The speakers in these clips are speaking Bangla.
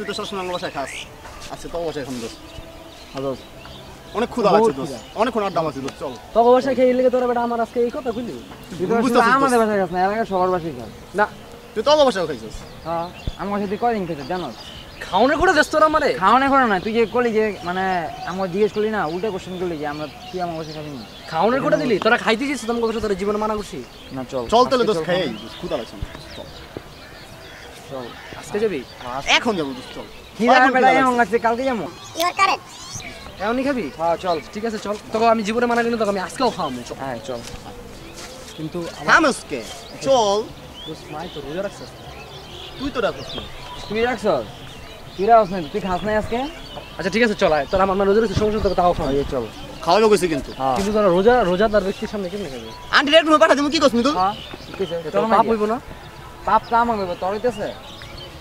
তুই তো সবসময় আমার বাসায় খাস। আচ্ছা তো বাসায় এখন দোস্ত। দোস্ত অনেক ক্ষুধা লাগছে দোস্ত, অনেকক্ষণ আড্ডা মারছি দোস্ত, চল। তোকে বাসায় খেয়ে লেগে তোরা বেটা আমার আজকে এই কথা বুঝলি? তুই তো আসলে আমাদের বাসায় খাস না, এর আগে সবার বাসায় খাস। না তুই তো বাসায় খাইছিস। হ্যাঁ আমার সাথে কয়দিন খেতে জানো? খাওয়ানোর করে দেশ তোরা আমারে। খাওয়ানো করে না, তুই যে করলি যে মানে আমার জিজ্ঞেস করলি না, উল্টা কোশ্চেন করলি যে আমরা তুই আমার বাসায় খাবি না। খাওয়ানোর করে দিলি তোরা খাইতে গেছিস, তোমাকে কথা তোরা জীবনে মানা করছি না চল চল তাহলে দোস্ত, খাই ক্ষুধা লাগছে না, চল। চল আজকে যাবি? এখন যাবো দোস্ত, চল। কি জানি বেটা এমন লাগছে, কালকে যাবো। এমনই খাবি? হ্যাঁ চল ঠিক আছে চল, তোকে আমি জীবনে মানা করিনি, তোকে আমি আজকেও খাওয়াবো। হ্যাঁ চল। কিন্তু থামসকে চল। দোস্ত মাই তো রোজা রাখছিস। তুই তো রাখছিস না। তুই রাখছ? তুই রাখছ না, তুই খাস নাই আজকে? আচ্ছা ঠিক আছে চল, আয় তোরা আমার রোজা রাখছিস, সমস্যা তোকে তাও খাওয়াবো। চল খাওয়াবো কইছি কিন্তু। হ্যাঁ কিন্তু তোরা রোজাদার ব্যক্তির সামনে কেমনে খাবি? আন্টি রেট মে পাঠা দিমু, কি কস তুই? হ্যাঁ ঠিক আছে চল। পাপ হইব না? পাপ কাম হবে, তোর হইতেছে।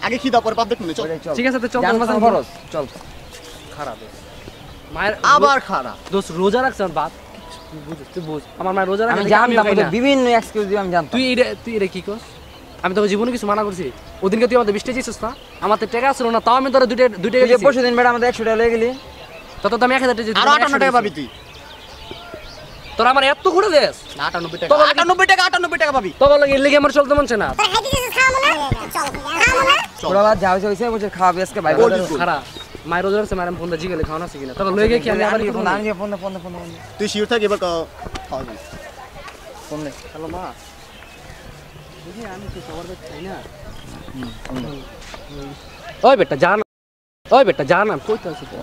আগে খিদা পরে পাপ দেখুন, চল। ঠিক আছে তো চল, জানমাসান খরচ চল। খারাপ মায়ের আবার খারাপ দোস্ত রোজা রাখছ বাপ, তুই বুঝ আমার মায়ের রোজা রাখে আমি দেখে আমিও জানতাম খাই তোকে না। বিভিন্ন এক্সকিউজ দিয়ে আমি জানতাম। তুই এটা কি কস? আমি তোকে জীবনে কিছু মানা করছি? ওদিনকে তুই আমাদের 20 টাকা দিছিস না, আমার তো টাকা ছিল না, তাও আমি তোরা দুইটা তুই যে দিছি। পরশু দিন বেটা আমাদের 100 টাকা লয়ে গেলি, তত তো আমি 1000 টাকা দিছি, আর 58 টাকা পাবি তুই। তোরা আমার এত করে দেস? 98 টাকা, তোকে 98 টাকা পাবি। তোকে লাগে এর লেগে আমার চলতে মনছে না। পুরো বাদ যা হইছে বসে খাওয়াবি আজকে ভাই। খারাপ মায়ের রোজা রাখছে, মায়ের ফোন দা জিগেলে খাওয়া আছে কিনা, তোকে লয়ে গিয়ে কি আমি আবার ফোন ফোন আমি ফোন তুই শিওর থাক এবার খাওয়াবি। ফোন দে। হ্যালো মা, বুঝি আমি তো সবার কাছে খাই না। ওই বেটা জান, ওই বেটা জান, আমি কইতে আছি তো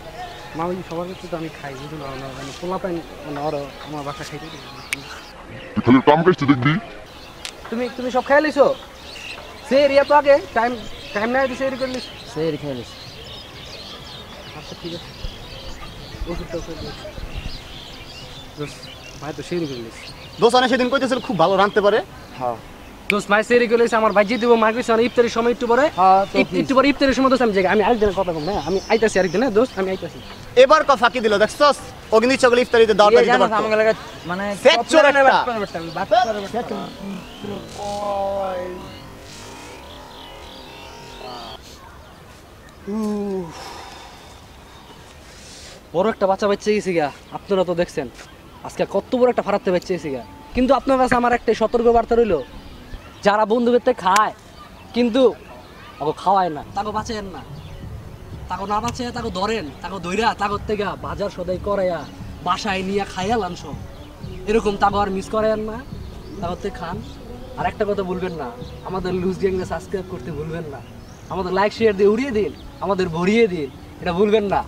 মা, ওই সবার কাছে তো আমি খাই, বুঝলো না? আমি পোলা পাই মানে ওর আমার বাসা খাইতে দিই। খালি কাম করতে দেখবি। তুমি সব খেয়ে লিছো? সে এরিয়া তো আগে টাইম নাই দিছে, এরি করলিস। সেই খেলিস। আচ্ছা ঠিক আছে, ওষুধটা করে দিস। ভাই তো সেই করলিস। দোসানে সেদিন কইতেছিল খুব ভালো রাঁধতে পারে। হ্যাঁ দোস্ত মাই সেরি করলিস, আমার ভাই দিয়ে দিব, মা কইছে আর ইফতারের সময় একটু পরে। হ্যাঁ একটু পরে ইফতারের সময় দোস্ত আমি যাই, আমি আরেকদিনের কথা কম না, আমি আইতাছি আরেকদিন। হ্যাঁ দোস্ত আমি আইতাছি। এবার ফাঁকি দিল দেখছস, ও কিন্তু ইচ্ছা করলে ইফতারিতে দাওয়াত দিতে পারতো। আমাকে লাগা মানে ফ্যাকচার একটা। বড় একটা বাচ্চা বাচ্চা গেছে গা, আপনারা তো দেখছেন আজকে কত বড় একটা ফারাতে বাচ্চা গেছে গা। কিন্তু আপনার কাছে আমার একটা সতর্ক বার্তা রইল, যারা বন্ধুদের থেকে খায় কিন্তু তাকে খাওয়ায় না, তাকে বাঁচেন না, তাকে না বাঁচে তাকে ধরেন, তাকে দইরা তাকে থেকে বাজার সদাই করাইয়া বাসায় নিয়ে খাইয়া লান সব, এরকম তাকে আর মিস করায়েন না, তাকে থেকে খান। আর একটা কথা ভুলবেন না, আমাদের লুজ গ্যাংকে সাবস্ক্রাইব করতে ভুলবেন না, আমাদের লাইক শেয়ার দিয়ে উড়িয়ে দিন, আমাদের ভরিয়ে দিন, এটা ভুলবেন না।